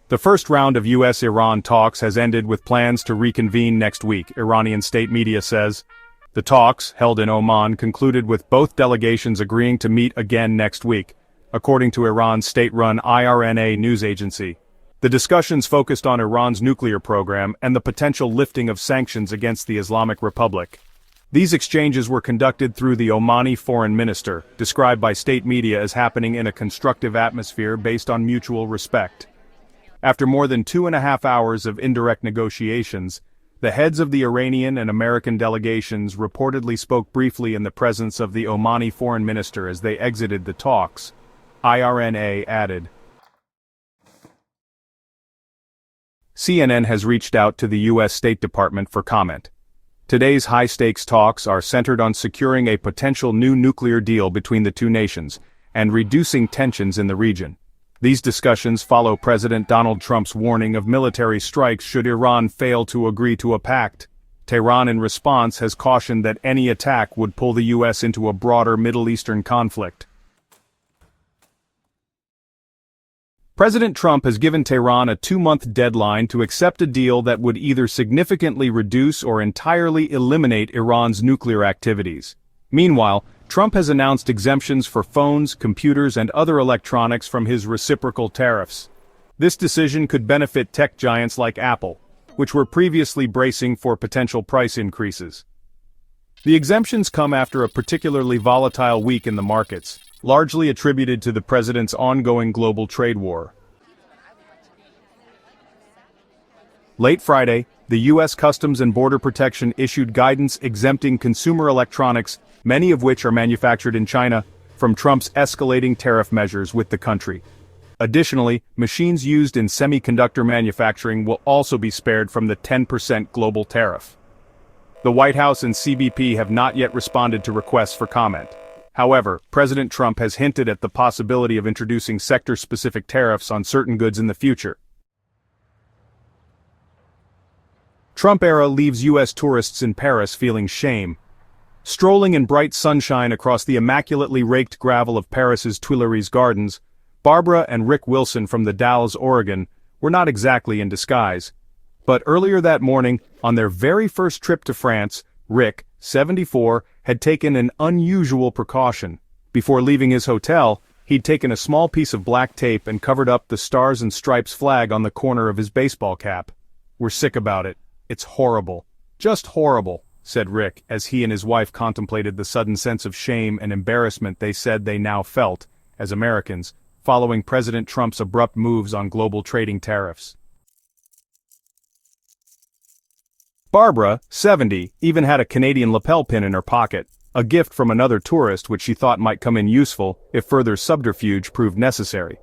The first round of US-Iran talks has ended with plans to reconvene next week, Iranian state media says. The talks, held in Oman, concluded with both delegations agreeing to meet again next week, according to Iran's state-run IRNA news agency. The discussions focused on Iran's nuclear program and the potential lifting of sanctions against the Islamic Republic. These exchanges were conducted through the Omani foreign minister, described by state media as happening in a constructive atmosphere based on mutual respect. After more than 2.5 hours of indirect negotiations, the heads of the Iranian and American delegations reportedly spoke briefly in the presence of the Omani foreign minister as they exited the talks, IRNA added. CNN has reached out to the U.S. State Department for comment. Today's high-stakes talks are centered on securing a potential new nuclear deal between the two nations and reducing tensions in the region. These discussions follow President Donald Trump's warning of military strikes should Iran fail to agree to a pact. Tehran in response has cautioned that any attack would pull the U.S. into a broader Middle Eastern conflict. President Trump has given Tehran a 2-month deadline to accept a deal that would either significantly reduce or entirely eliminate Iran's nuclear activities. Meanwhile, Trump has announced exemptions for phones, computers, and other electronics from his reciprocal tariffs. This decision could benefit tech giants like Apple, which were previously bracing for potential price increases. The exemptions come after a particularly volatile week in the markets, largely attributed to the president's ongoing global trade war. Late Friday, the U.S. Customs and Border Protection issued guidance exempting consumer electronics, many of which are manufactured in China, from Trump's escalating tariff measures with the country. Additionally, machines used in semiconductor manufacturing will also be spared from the 10% global tariff. The White House and CBP have not yet responded to requests for comment. However, President Trump has hinted at the possibility of introducing sector-specific tariffs on certain goods in the future. Trump era leaves U.S. tourists in Paris feeling shame. Strolling in bright sunshine across the immaculately raked gravel of Paris's Tuileries Gardens, Barbara and Rick Wilson from the Dalles, Oregon, were not exactly in disguise. But earlier that morning, on their very first trip to France, Rick, 74, had taken an unusual precaution. Before leaving his hotel, he'd taken a small piece of black tape and covered up the Stars and Stripes flag on the corner of his baseball cap. "We're sick about it. It's horrible. Just horrible," said Rick, as he and his wife contemplated the sudden sense of shame and embarrassment they said they now felt, as Americans, following President Trump's abrupt moves on global trading tariffs. Barbara, 70, even had a Canadian lapel pin in her pocket, a gift from another tourist which she thought might come in useful if further subterfuge proved necessary.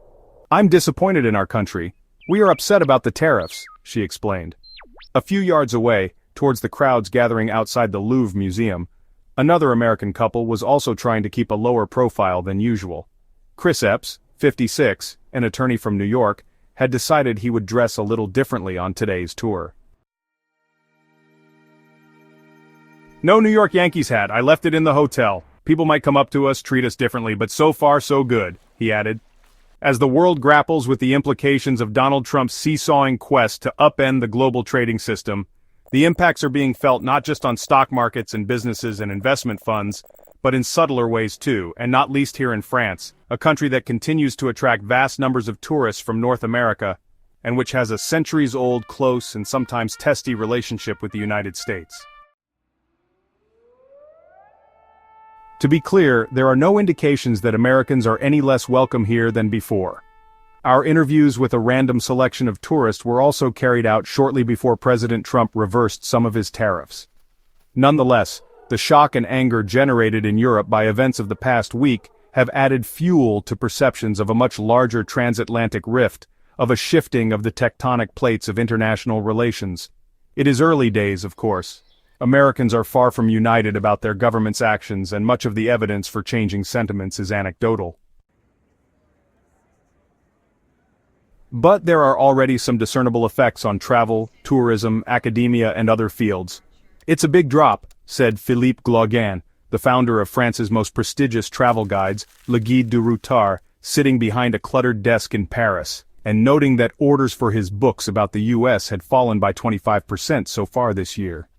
"I'm disappointed in our country. We are upset about the tariffs," she explained. A few yards away, towards the crowds gathering outside the Louvre Museum, another American couple was also trying to keep a lower profile than usual. Chris Epps, 56, an attorney from New York, had decided he would dress a little differently on today's tour. "No New York Yankees hat, I left it in the hotel. People might come up to us, treat us differently, but so far so good," he added. As the world grapples with the implications of Donald Trump's seesawing quest to upend the global trading system, the impacts are being felt not just on stock markets and businesses and investment funds, but in subtler ways too, and not least here in France, a country that continues to attract vast numbers of tourists from North America, and which has a centuries-old, close, and sometimes testy relationship with the United States. To be clear, there are no indications that Americans are any less welcome here than before. Our interviews with a random selection of tourists were also carried out shortly before President Trump reversed some of his tariffs. Nonetheless, the shock and anger generated in Europe by events of the past week have added fuel to perceptions of a much larger transatlantic rift, of a shifting of the tectonic plates of international relations. It is early days, of course. Americans are far from united about their government's actions, and much of the evidence for changing sentiments is anecdotal. But there are already some discernible effects on travel, tourism, academia, and other fields. "It's a big drop," said Philippe Gloaguen, the founder of France's most prestigious travel guides, Le Guide du Routard, sitting behind a cluttered desk in Paris. and noting that orders for his books about the US had fallen by 25% so far this year.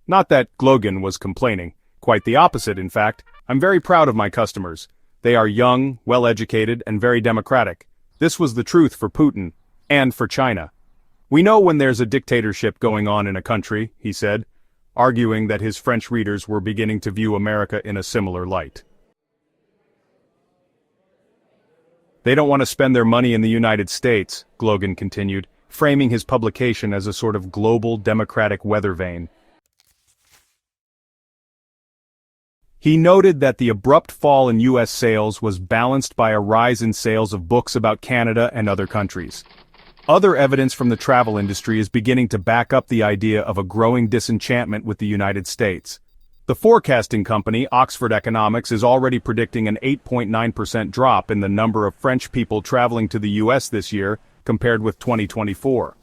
Not that Gloaguen was complaining. Quite the opposite, in fact. I'm very proud of my customers. They are young, well-educated, and very democratic. This was the truth for Putin, and for China. We know when there's a dictatorship going on in a country, he said, arguing that his French readers were beginning to view America in a similar light. They don't want to spend their money in the United States, Gloaguen continued, framing his publication as a sort of global democratic weather vane. He noted that the abrupt fall in U.S. sales was balanced by a rise in sales of books about Canada and other countries. Other evidence from the travel industry is beginning to back up the idea of a growing disenchantment with the United States. The forecasting company, Oxford Economics, is already predicting an 8.9% drop in the number of French people traveling to the U.S. this year, compared with 2024.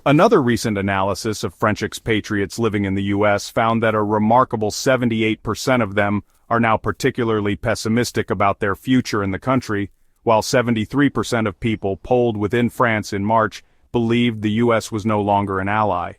Another recent analysis of French expatriates living in the U.S. found that a remarkable 78% of them are now particularly pessimistic about their future in the country, while 73% of people polled within France in March believed the U.S. was no longer an ally.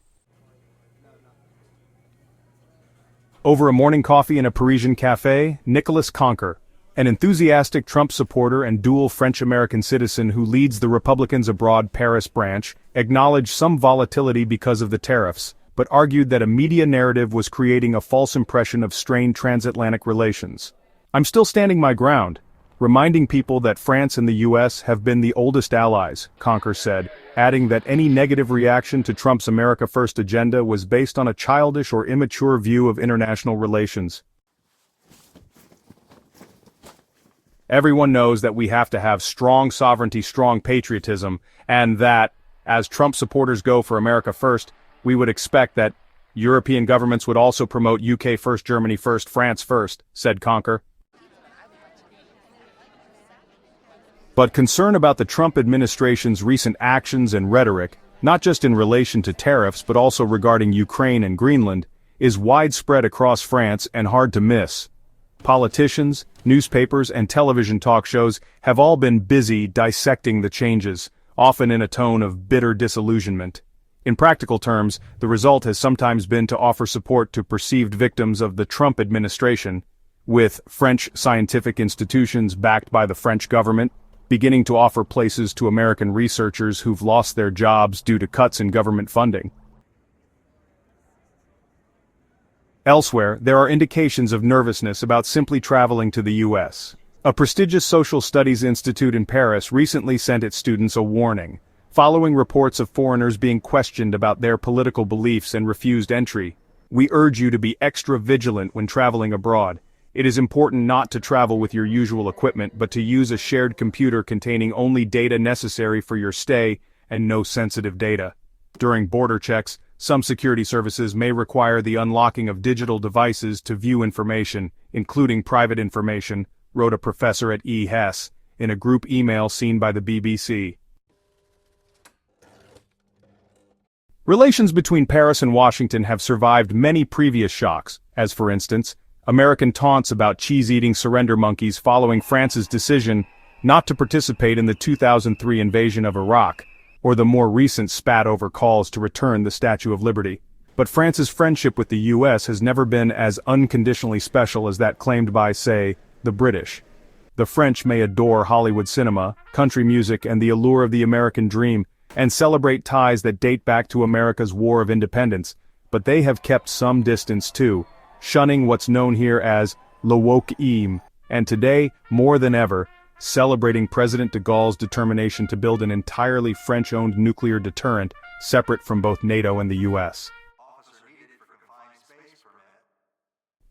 Over a morning coffee in a Parisian cafe, Nicolas Conquer, an enthusiastic Trump supporter and dual French-American citizen who leads the Republicans Abroad Paris branch, acknowledged some volatility because of the tariffs, but argued that a media narrative was creating a false impression of strained transatlantic relations. I'm still standing my ground, reminding people that France and the U.S. have been the oldest allies, Conquer said, adding that any negative reaction to Trump's America First agenda was based on a childish or immature view of international relations. Everyone knows that we have to have strong sovereignty, strong patriotism, and that, as Trump supporters go for America First, we would expect that European governments would also promote UK First, Germany First, France First, said Conquer. But concern about the Trump administration's recent actions and rhetoric, not just in relation to tariffs but also regarding Ukraine and Greenland, is widespread across France and hard to miss. Politicians, newspapers, and television talk shows have all been busy dissecting the changes, often in a tone of bitter disillusionment. In practical terms, the result has sometimes been to offer support to perceived victims of the Trump administration, with French scientific institutions backed by the French government beginning to offer places to American researchers who've lost their jobs due to cuts in government funding. Elsewhere, there are indications of nervousness about simply traveling to the U.S. A prestigious social studies institute in Paris recently sent its students a warning, following reports of foreigners being questioned about their political beliefs and refused entry. We urge you to be extra vigilant when traveling abroad. It is important not to travel with your usual equipment but to use a shared computer containing only data necessary for your stay and no sensitive data. During border checks, some security services may require the unlocking of digital devices to view information, including private information, wrote a professor at EHES, in a group email seen by the BBC. Relations between Paris and Washington have survived many previous shocks, as for instance, American taunts about cheese-eating surrender monkeys following France's decision not to participate in the 2003 invasion of Iraq, or the more recent spat-over calls to return the Statue of Liberty. But France's friendship with the U.S. has never been as unconditionally special as that claimed by, say, the British. The French may adore Hollywood cinema, country music, and the allure of the American dream, and celebrate ties that date back to America's War of Independence, but they have kept some distance too, shunning what's known here as le wokeisme, and today, more than ever, celebrating President de Gaulle's determination to build an entirely French-owned nuclear deterrent separate from both NATO and the U.S.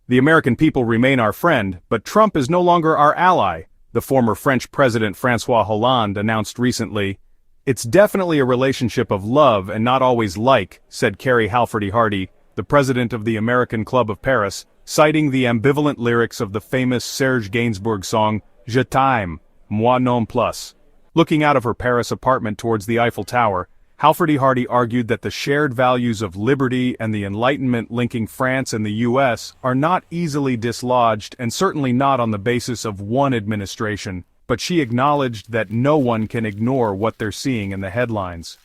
The American people remain our friend, but Trump is no longer our ally, the former French President François Hollande announced recently. It's definitely a relationship of love and not always like, said Carrie Halferty-Hardy, the president of the American Club of Paris, citing the ambivalent lyrics of the famous Serge Gainsbourg song, Je t'aime, moi non plus. Looking out of her Paris apartment towards the Eiffel Tower, Halferty-Hardy argued that the shared values of liberty and the Enlightenment linking France and the U.S. are not easily dislodged and certainly not on the basis of one administration, but she acknowledged that no one can ignore what they're seeing in the headlines.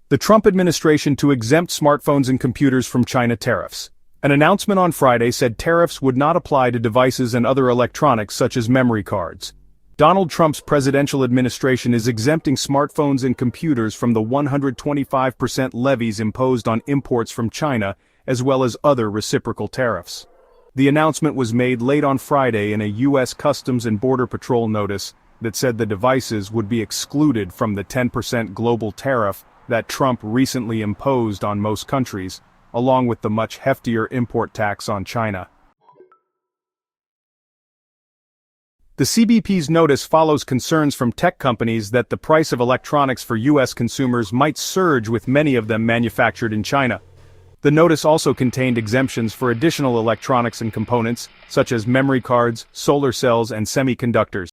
The Trump administration to exempt smartphones and computers from China tariffs. An announcement on Friday said tariffs would not apply to devices and other electronics such as memory cards. Donald Trump's presidential administration is exempting smartphones and computers from the 125% levies imposed on imports from China, as well as other reciprocal tariffs. The announcement was made late on Friday in a U.S. Customs and Border Patrol notice that said the devices would be excluded from the 10% global tariff that Trump recently imposed on most countries, along with the much heftier import tax on China. The CBP's notice follows concerns from tech companies that the price of electronics for U.S. consumers might surge, with many of them manufactured in China. The notice also contained exemptions for additional electronics and components, such as memory cards, solar cells, and semiconductors.